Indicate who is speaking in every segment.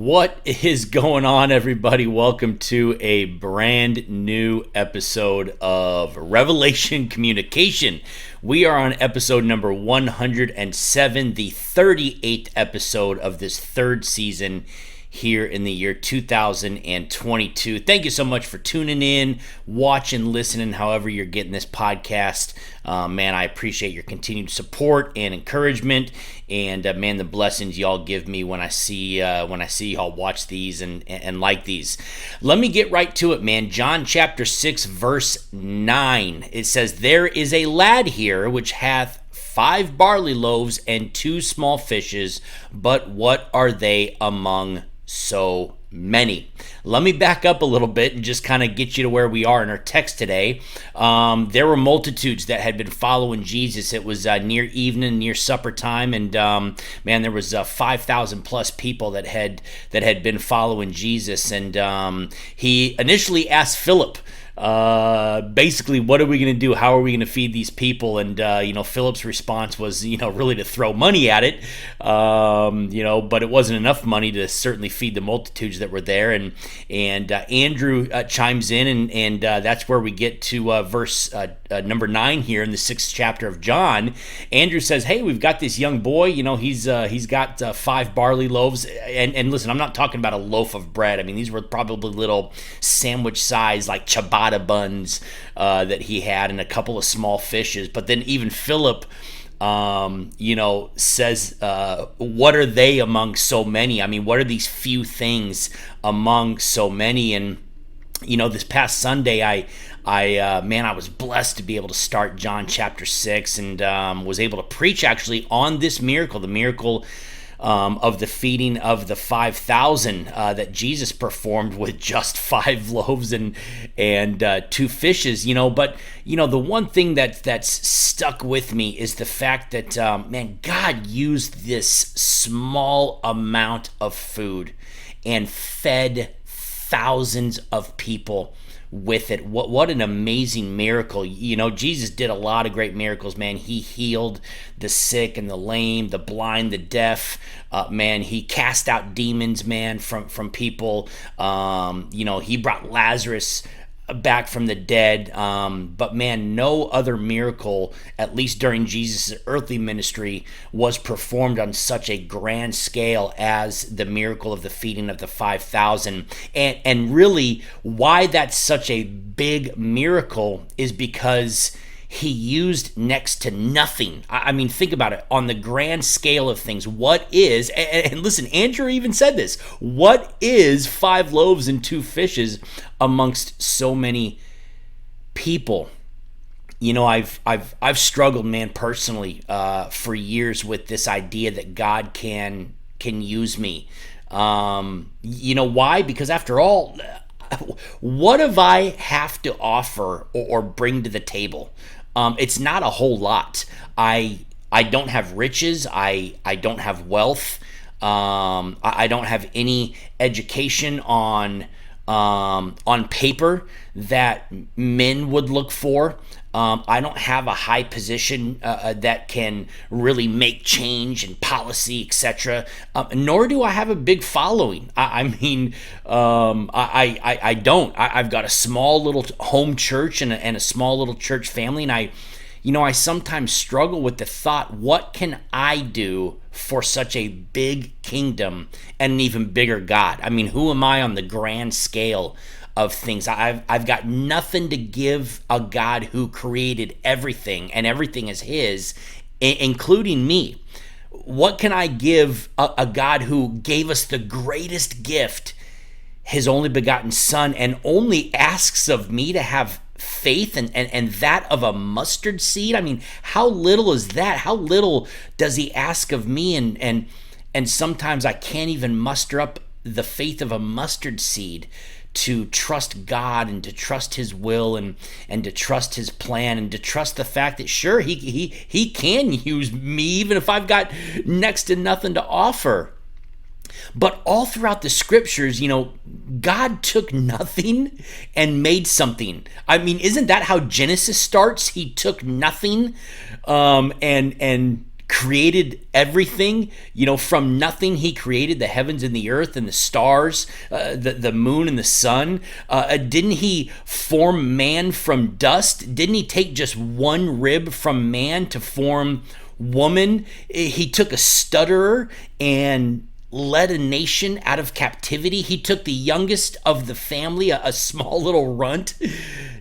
Speaker 1: What is going on, everybody? Welcome to a brand new episode of Revelation Communication. We are on episode number 107, the 38th episode of this third season here in the year 2022. Thank you so much for tuning in, watching, listening, however you're getting this podcast. Man, I appreciate your continued support and encouragement, and man, the blessings y'all give me when I see y'all watch these and like these. Let me get right to it, man. John chapter 6, verse 9. It says, "There is a lad here which hath 5 barley loaves and 2 small fishes, but what are they among so many?" Let me back up a little bit and just kind of get you to where we are in our text today. There were multitudes that had been following Jesus. It was near evening, near supper time, and man, there was 5,000 plus people that had been following Jesus. And he initially asked Philip, basically, what are we going to do? How are we going to feed these people? And, Philip's response was, really to throw money at it, but it wasn't enough money to certainly feed the multitudes that were there. And Andrew chimes in, and that's where we get to verse number 9 here in the 6th chapter of John. Andrew says, "Hey, we've got this young boy, he's got 5 barley loaves." And listen, I'm not talking about a loaf of bread. I mean, these were probably little sandwich size, like ciabatta buns that he had, and a couple of small fishes. But then even Philip says, what are they among so many? I mean, what are these few things among so many? And this past Sunday, I was blessed to be able to start John chapter 6, and was able to preach actually on this miracle, the miracle of the feeding of the 5,000 that Jesus performed with just 5 loaves and 2 fishes. But the one thing that's stuck with me is the fact that God used this small amount of food and fed thousands of people with it. What an amazing miracle. Jesus did a lot of great miracles, man. He healed the sick and the lame, the blind, the deaf. He cast out demons, man, from people. He brought Lazarus back from the dead. But man, no other miracle, at least during Jesus' earthly ministry, was performed on such a grand scale as the miracle of the feeding of the 5,000. And really, why that's such a big miracle is because he used next to nothing. I mean, think about it. On the grand scale of things, what is, and listen, Andrew even said this, what is 5 loaves and 2 fishes amongst so many people? I've struggled, man, personally, for years with this idea that God can use me. Why? Because after all, what do I have to offer or bring to the table? It's not a whole lot. I don't have riches. I don't have wealth. I don't have any education on paper that men would look for. I don't have a high position that can really make change in policy, etc. Nor do I have a big following. I don't. I've got a small little home church and a small little church family, and I sometimes struggle with the thought, what can I do for such a big kingdom and an even bigger God? I mean, who am I on the grand scale of things? I've got nothing to give a God who created everything, and everything is his, including me. What can I give a God who gave us the greatest gift, his only begotten son, and only asks of me to have faith and that of a mustard seed? I mean, how little is that? How little does he ask of me? And sometimes I can't even muster up the faith of a mustard seed to trust God and to trust his will and to trust his plan and to trust the fact that sure, he can use me even if I've got next to nothing to offer. But all throughout the scriptures, God took nothing and made something. I mean, isn't that how Genesis starts? He took nothing and created everything. From nothing, he created the heavens and the earth and the stars, the moon and the sun. Didn't he form man from dust? Didn't he take just one rib from man to form woman? He took a stutterer and led a nation out of captivity. He took the youngest of the family, a small little runt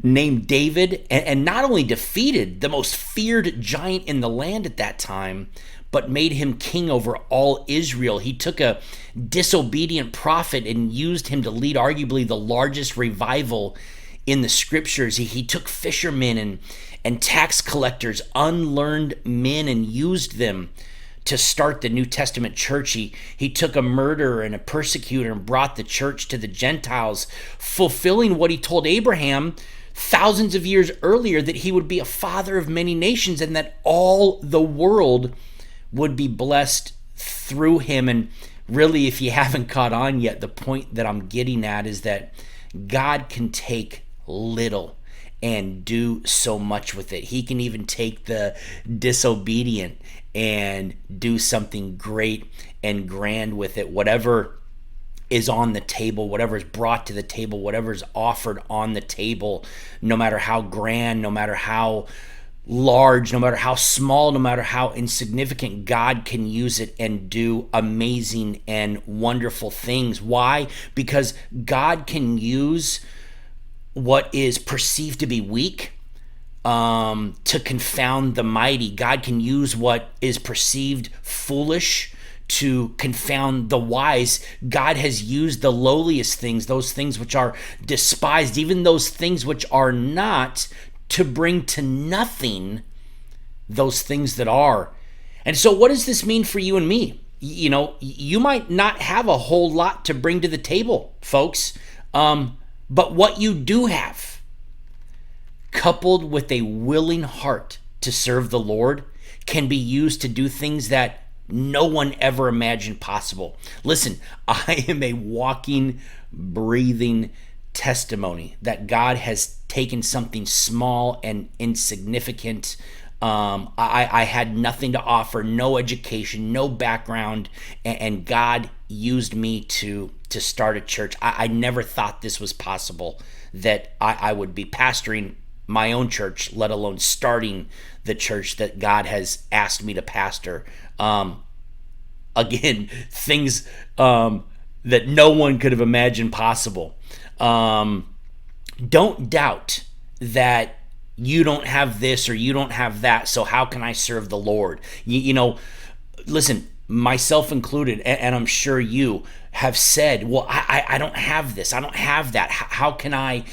Speaker 1: named David, and not only defeated the most feared giant in the land at that time, but made him king over all Israel. He took a disobedient prophet and used him to lead arguably the largest revival in the scriptures. He took fishermen and tax collectors, unlearned men, and used them to start the New Testament church. He took a murderer and a persecutor and brought the church to the Gentiles, fulfilling what he told Abraham thousands of years earlier, that he would be a father of many nations and that all the world would be blessed through him. And really, if you haven't caught on yet, the point that I'm getting at is that God can take little and do so much with it. He can even take the disobedient and do something great and grand with it. Whatever is on the table, whatever is brought to the table, whatever is offered on the table, no matter how grand, no matter how large, no matter how small, no matter how insignificant, God can use it and do amazing and wonderful things. Why? Because God can use what is perceived to be weak to confound the mighty. God can use what is perceived foolish to confound the wise. God has used the lowliest things, those things which are despised, even those things which are not, to bring to nothing those things that are. And so what does this mean for you and me? You might not have a whole lot to bring to the table, folks. But what you do have, coupled with a willing heart to serve the Lord, can be used to do things that no one ever imagined possible. Listen, I am a walking, breathing testimony that God has taken something small and insignificant. I had nothing to offer, no education, no background, and God used me to start a church. I never thought this was possible, that I would be pastoring my own church, let alone starting the church that God has asked me to pastor. Again, things that no one could have imagined possible. Don't doubt that you don't have this or you don't have that, so how can I serve the Lord? Listen, myself included, and I'm sure you have said, well, I don't have this, I don't have that. How can I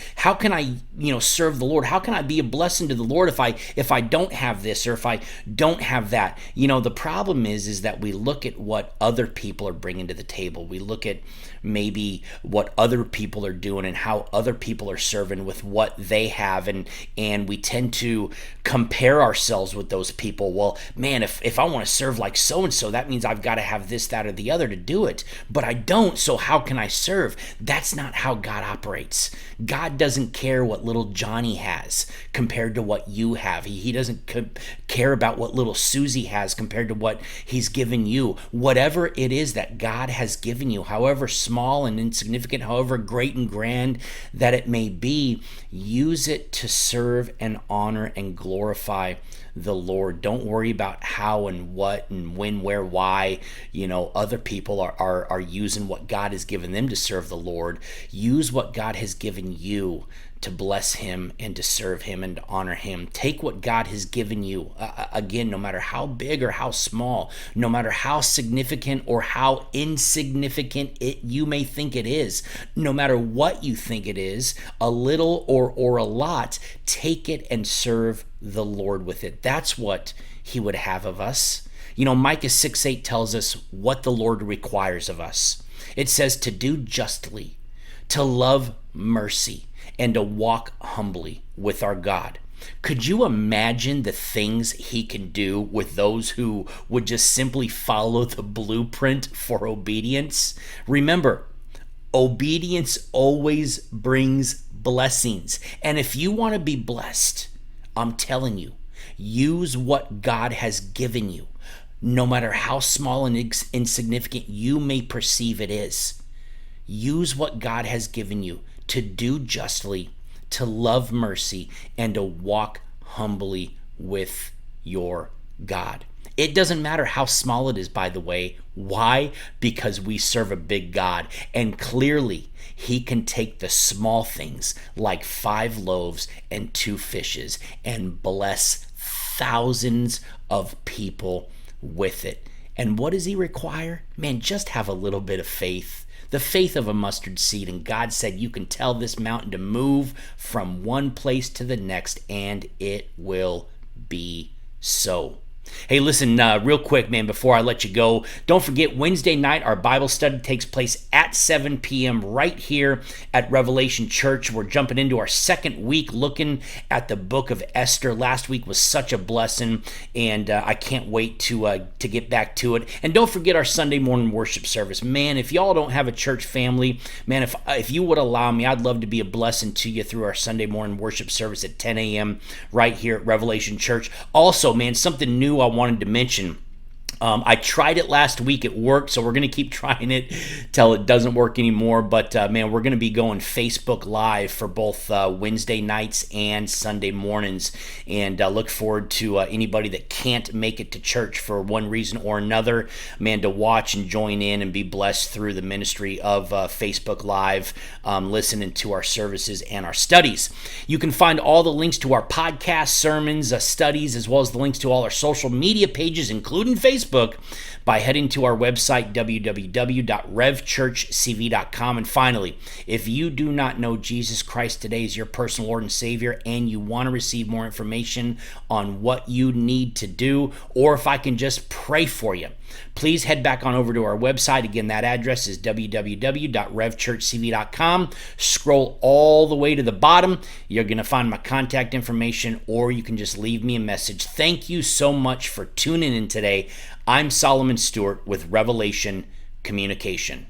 Speaker 1: serve the Lord? How can I be a blessing to the Lord if I don't have this or if I don't have that? The problem is that we look at what other people are bringing to the table. We look at maybe what other people are doing and how other people are serving with what they have, and we tend to compare ourselves with those people. Well, man, if I want to serve like so and so, that means I've got to have this, that, or the other to do it, but I don't, so how can I serve? That's not how God operates. God doesn't care what little Johnny has compared to what you have. He doesn't care about what little Susie has compared to what he's given you. Whatever it is that God has given you, however small and insignificant, however great and grand that it may be, use it to serve and honor and glorify the Lord. Don't worry about how and what and when, where, why. Other people are using what God has given them to serve the Lord. Use what God has given you to bless him and to serve him and to honor him. Take what God has given you, again, no matter how big or how small, no matter how significant or how insignificant you may think it is, no matter what you think it is, a little or a lot, take it and serve the Lord with it. That's what he would have of us. Micah 6:8 tells us what the Lord requires of us. It says to do justly, to love mercy, and to walk humbly with our God. Could you imagine the things he can do with those who would just simply follow the blueprint for obedience? Remember, obedience always brings blessings. And if you want to be blessed, I'm telling you, use what God has given you. no matter how small and insignificant you may perceive it is. Use what God has given you to do justly, to love mercy, and to walk humbly with your God. It doesn't matter how small it is, by the way. Why? Because we serve a big God. And clearly, He can take the small things like 5 loaves and 2 fishes and bless thousands of people with it. And what does He require? Man, just have a little bit of faith. The faith of a mustard seed. And God said, you can tell this mountain to move from one place to the next, and it will be so. Hey, listen, real quick, man, before I let you go, don't forget Wednesday night, our Bible study takes place at 7 p.m. right here at Revelation Church. We're jumping into our second week looking at the book of Esther. Last week was such a blessing, and I can't wait to get back to it. And don't forget our Sunday morning worship service. Man, if y'all don't have a church family, man, if you would allow me, I'd love to be a blessing to you through our Sunday morning worship service at 10 a.m. right here at Revelation Church. Also, man, something new I wanted to mention. I tried it last week. It worked, so we're going to keep trying it till it doesn't work anymore. But, man, we're going to be going Facebook Live for both Wednesday nights and Sunday mornings. And look forward to anybody that can't make it to church for one reason or another, man, to watch and join in and be blessed through the ministry of Facebook Live, listening to our services and our studies. You can find all the links to our podcast, sermons, studies, as well as the links to all our social media pages, including Facebook, by heading to our website, www.revchurchcv.com. And finally, if you do not know Jesus Christ today as your personal Lord and Savior, and you want to receive more information on what you need to do, or if I can just pray for you, please head back on over to our website. Again, that address is www.revchurchcv.com. Scroll all the way to the bottom. You're going to find my contact information, or you can just leave me a message. Thank you so much for tuning in today. I'm Solomon Stewart with Revelation Communication.